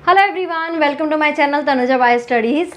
Hello everyone, welcome to my channel Tanuja by studies.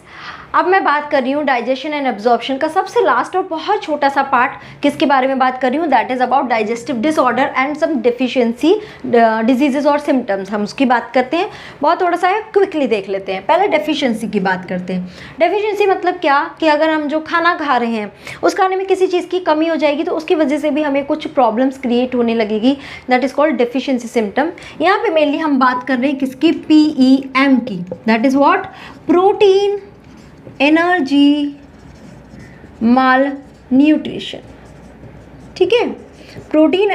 अब मैं बात कर रही हूँ डाइजेशन एंड एब्जॉर्प्शन का सबसे लास्ट और बहुत छोटा सा पार्ट। किसके बारे में बात कर रही हूँ? That is about digestive disorder and some deficiency diseases और सिम्टम्स। हम उसकी बात करते हैं, बहुत थोड़ा सा क्विकली देख लेते हैं। पहले डेफिशिएंसी की बात करते हैं। डेफिशिएंसी मतलब क्या कि अगर हम जो खाना खा रहे हैं उस खाने में किसी चीज़ की कमी हो जाएगी तो उसकी वजह से भी हमें कुछ प्रॉब्लम्स क्रिएट होने लगेगी। That is called deficiency symptom. यहाँ पे मेनली हम बात कर रहे हैं किसकी? PEM की। That is what? Protein energy mall nutrition. ठीक है, प्रोटीन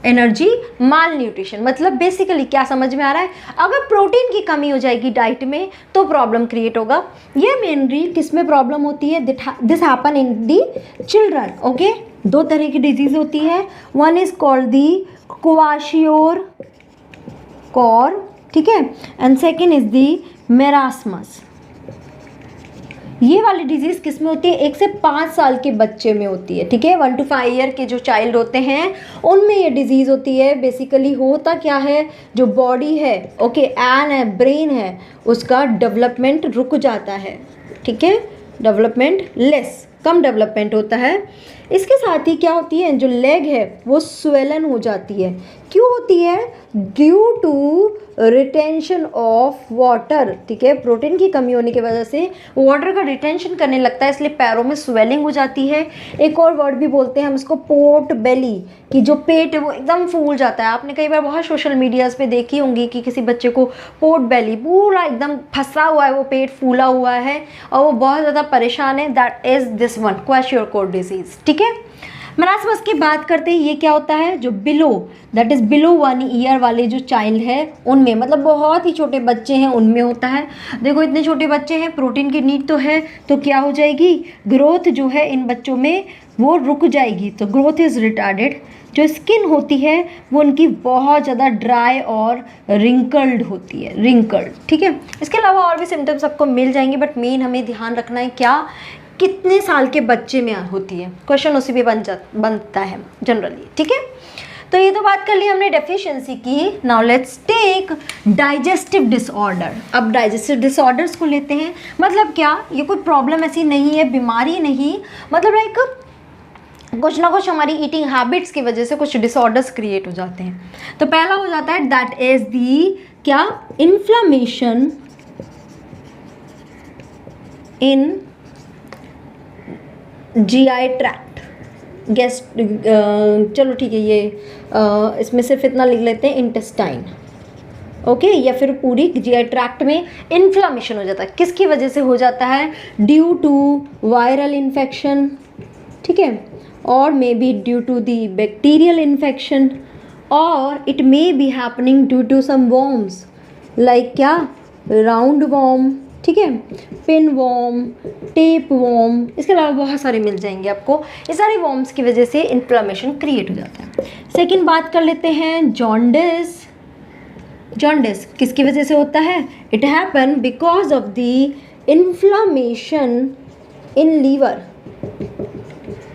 एनर्जी माल न्यूट्रिशन मतलब बेसिकली क्या समझ में आ रहा है? अगर प्रोटीन की कमी हो जाएगी डाइट में तो प्रॉब्लम क्रिएट होगा। ये मेनली किस में प्रॉब्लम होती है? This happen in the children. Okay, दो तरह की डिजीज होती है। One is called the kwashiorkor, ठीक है, and second is the marasmus. ये वाली डिजीज़ किस में होती है? 1 से 5 साल के बच्चे में होती है। ठीक है, 1 to 5 ईयर के जो चाइल्ड होते हैं उनमें ये डिजीज़ होती है। बेसिकली होता क्या है, जो बॉडी है, ओके, एंड है, ब्रेन है, उसका डेवलपमेंट रुक जाता है। ठीक है, डेवलपमेंट कम डेवलपमेंट होता है। इसके साथ ही क्या होती है, जो लेग है वो स्वेलन हो जाती है। क्यों होती है? Due to retention of water. ठीक है, प्रोटीन की कमी होने की वजह से वाटर का रिटेंशन करने लगता है, इसलिए पैरों में स्वेलिंग हो जाती है। एक और वर्ड भी बोलते हैं हम इसको, पोर्ट बेली, कि जो पेट है वो एकदम फूल जाता है। आपने कई बार बहुत सोशल मीडियाज़ पे देखी होंगी कि किसी बच्चे को पोर्ट बेली, पूरा एकदम फंसा हुआ है, वो पेट फूला हुआ है और वो बहुत ज़्यादा परेशान है। That is this one, kwashiorkor disease. ठीक है, मेरास्मस की बात करते हैं। ये क्या होता है? जो दैट इज़ बिलो 1 ईयर वाले जो चाइल्ड है उनमें, मतलब बहुत ही छोटे बच्चे हैं उनमें होता है। देखो इतने छोटे बच्चे हैं, प्रोटीन की नीड तो है, तो क्या हो जाएगी? ग्रोथ जो है इन बच्चों में वो रुक जाएगी, तो ग्रोथ इज़ रिटार्डेड। जो स्किन होती है वो उनकी बहुत ज़्यादा ड्राई और रिंकल्ड होती है, रिंकल्ड। ठीक है, इसके अलावा और भी सिम्टम्स आपको मिल जाएंगे, बट मेन हमें ध्यान रखना है क्या, कितने साल के बच्चे में होती है। क्वेश्चन उसी भी बनता है जनरली। ठीक है, तो ये तो बात कर ली हमने डेफिशिएंसी की। Now let's take digestive disorder. अब डाइजेस्टिव डिसऑर्डर्स को लेते हैं। मतलब क्या, ये कोई प्रॉब्लम ऐसी नहीं है, बीमारी नहीं, मतलब लाइक कुछ ना कुछ हमारी ईटिंग हैबिट्स की वजह से कुछ डिसऑर्डर्स क्रिएट हो जाते हैं। तो पहला हो जाता है दैट इज दी क्या, इन्फ्लेमेशन इन GI ट्रैक्ट, चलो ठीक है, ये इसमें सिर्फ इतना लिख लेते हैं, इंटेस्टाइन। ओके, या फिर पूरी GI ट्रैक्ट में इन्फ्लामेशन हो जाता है। किसकी वजह से हो जाता है? ड्यू टू वायरल इन्फेक्शन, ठीक है, और may be due to the bacterial infection, और it may be happening due to some worms like क्या, राउंड वॉर्म, ठीक है, पिन वॉर्म, टेप वॉर्म, इसके अलावा बहुत सारे मिल जाएंगे आपको। ये सारे वॉर्म्स की वजह से इन्फ्लेमेशन क्रिएट हो जाता है। सेकंड बात कर लेते हैं जॉन्डिस। जॉन्डिस किसकी वजह से होता है? It happen because of the inflammation in liver.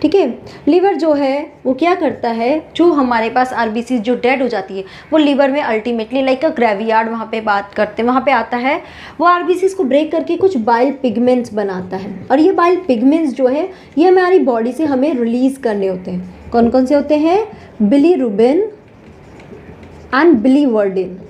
ठीक है, लीवर जो है वो क्या करता है, जो हमारे पास RBC जो डेड हो जाती है वो लीवर में अल्टीमेटली लाइक अ ग्रेवयार्ड, वहाँ पे बात करते हैं, वहाँ पे आता है, वो RBCs को ब्रेक करके कुछ बाइल पिगमेंट्स बनाता है। और ये बाइल पिगमेंट्स जो है ये हमारी बॉडी से हमें रिलीज़ करने होते हैं। कौन कौन से होते हैं? Bilirubin and biliverdin.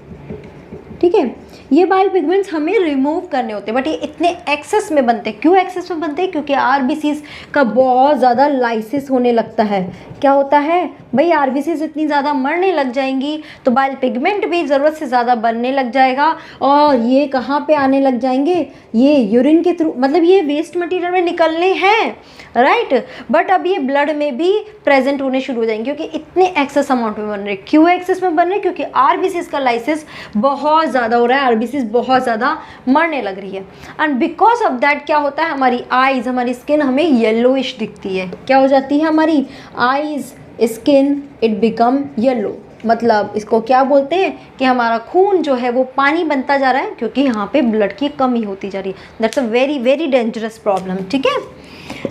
ठीक है, ये बाइल पिगमेंट्स हमें रिमूव करने होते हैं, बट ये इतने एक्सेस में बनते हैं। क्यों एक्सेस में बनते हैं? क्योंकि RBCs का बहुत ज़्यादा लाइसिस होने लगता है। क्या होता है भाई, RBCs इतनी ज़्यादा मरने लग जाएंगी तो बाइल पिगमेंट भी ज़रूरत से ज़्यादा बनने लग जाएगा, और ये कहाँ पे आने लग जाएंगे? ये यूरिन के थ्रू, मतलब ये वेस्ट मटेरियल में निकलने हैं, राइट, बट अब ये ब्लड में भी प्रेजेंट होने शुरू हो जाएंगे क्योंकि इतने एक्सेस अमाउंट में बन रहे हैं। क्यों एक्सेस में बन रहे हैं? क्योंकि RBCs का लाइसिस बहुत ज़्यादा हो रहा है, RBCs बहुत ज़्यादा मरने लग रही है। एंड बिकॉज ऑफ दैट क्या होता है, हमारी आइज़, हमारी स्किन हमें येलोइश दिखती है। क्या हो जाती है हमारी eyes, skin, it become yellow. मतलब इसको क्या बोलते हैं कि हमारा खून जो है वो पानी बनता जा रहा है क्योंकि यहाँ पे ब्लड की कमी होती जा रही है। That's a very very dangerous problem. ठीक है,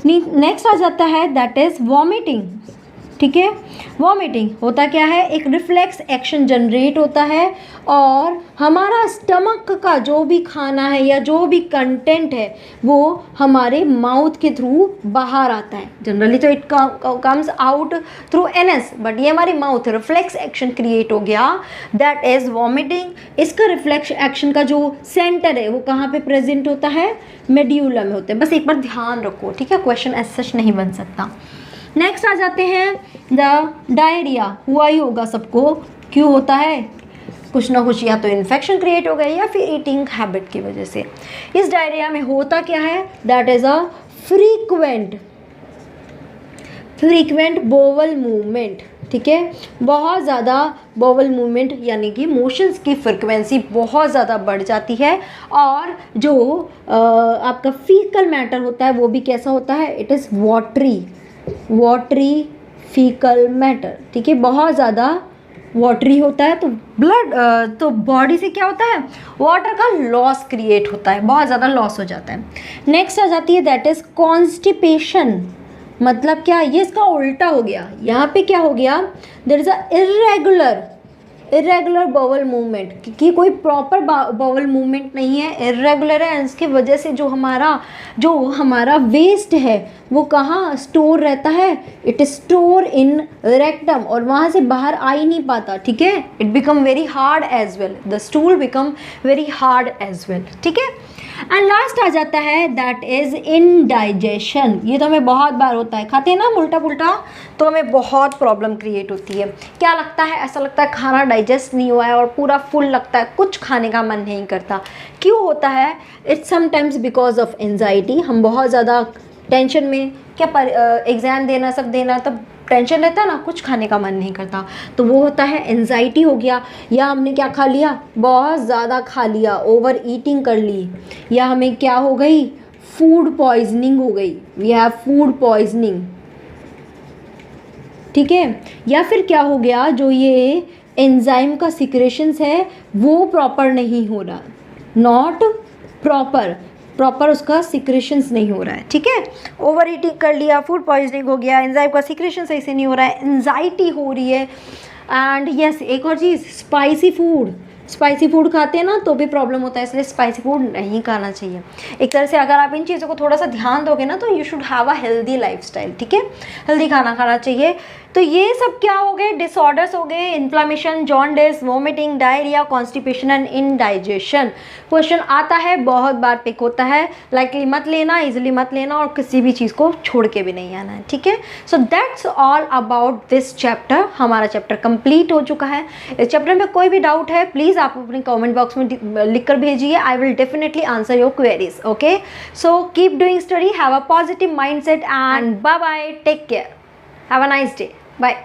नेक्स्ट आ जाता है दैट इज वॉमिटिंग। ठीक है। वॉमिटिंग होता क्या है, एक रिफ्लेक्स एक्शन जनरेट होता है और हमारा स्टमक का जो भी खाना है या जो भी कंटेंट है वो हमारे माउथ के थ्रू बाहर आता है। जनरली तो it comes out through NS, but ये हमारी माउथ रिफ्लेक्स एक्शन क्रिएट हो गया, दैट इज वॉमिटिंग। इसका रिफ्लेक्स एक्शन का जो सेंटर है वो कहाँ पे प्रेजेंट होता है, मेड्यूला में होता है। बस एक बार ध्यान रखो, ठीक है, क्वेश्चन एज सच नहीं बन सकता। नेक्स्ट आ जाते हैं द डायरिया। हुआ ही होगा सबको, क्यों होता है, कुछ ना कुछ या तो इन्फेक्शन क्रिएट हो गया या फिर ईटिंग हैबिट की वजह से। इस डायरिया में होता क्या है, that is a frequent bowel movement, ठीक है। बहुत ज़्यादा बोवल मूवमेंट यानी कि मोशंस की फ्रिक्वेंसी बहुत ज़्यादा बढ़ जाती है और जो आपका फीकल मैटर होता है वो भी कैसा होता है, it is watery faecal matter, ठीक है। बहुत ज़्यादा वाटरी होता है तो ब्लड तो बॉडी से क्या होता है, वाटर का लॉस क्रिएट होता है, बहुत ज़्यादा लॉस हो जाता है। नेक्स्ट आ जाती है दैट इज़ कॉन्स्टिपेशन। मतलब क्या, ये इसका उल्टा हो गया। यहाँ पे क्या हो गया, there is a irregular bowel movement, क्योंकि कोई प्रॉपर बाउल मूवमेंट नहीं है, इरेगुलर है। इसकी वजह से जो हमारा वेस्ट है वो कहाँ स्टोर रहता है, इट स्टोर इन रेक्टम और वहाँ से बाहर आ ही नहीं पाता, ठीक है। It become very hard as well, the stool become very hard as well, ठीक है। एंड लास्ट आ जाता है दैट इज इनडाइजेशन। ये तो हमें बहुत बार होता है, खाते हैं ना उल्टा पुल्टा तो हमें बहुत प्रॉब्लम क्रिएट होती है। क्या लगता है, ऐसा लगता है खाना डाइजेस्ट नहीं हुआ है और पूरा फुल लगता है, कुछ खाने का मन नहीं करता। क्यों होता है, it's sometimes because of anxiety. हम बहुत ज़्यादा टेंशन में, क्या एग्ज़ाम देना सब देना, तब टेंशन रहता है ना, कुछ खाने का मन नहीं करता, तो वो होता है एंजाइटी हो गया। या हमने क्या खा लिया, बहुत ज़्यादा खा लिया, ओवर ईटिंग कर ली, या हमें क्या हो गई, फूड पॉइजनिंग हो गई, वी हैव फूड पॉइजनिंग, ठीक है। या फिर क्या हो गया, जो ये एंजाइम का सिक्रेशंस है वो प्रॉपर नहीं हो रहा, नॉट प्रॉपर उसका सिक्रेशंस नहीं हो रहा है, ठीक है। ओवर ईटिंग कर लिया, फूड पॉइजनिंग हो गया, एंजाइम का सिक्रेशन सही से नहीं हो रहा है, एंजाइटी हो रही है। एंड यस, एक और चीज़, स्पाइसी फूड खाते हैं ना तो भी प्रॉब्लम होता है, इसलिए स्पाइसी फूड नहीं खाना चाहिए। एक तरह से अगर आप इन चीज़ों को थोड़ा सा ध्यान दोगे ना तो you should have a healthy lifestyle, ठीक है। हेल्दी खाना खाना चाहिए। तो ये सब क्या हो गए, डिसऑर्डर्स हो गए, inflammation, jaundice, vomiting, diarrhoea, constipation and indigestion. Question आता है, बहुत बार पिक होता है, लाइकली मत लेना, इजिली मत लेना और किसी भी चीज़ को छोड़ के भी नहीं आना है, ठीक है। So that's all about this chapter. हमारा चैप्टर कंप्लीट हो चुका है। इस चैप्टर में कोई भी डाउट है प्लीज़ आप अपने कमेंट बॉक्स में लिख कर भेजिए, I will definitely answer your queries, okay. So keep doing study, have a positive mind set and bye bye, take care, have a nice day, bye.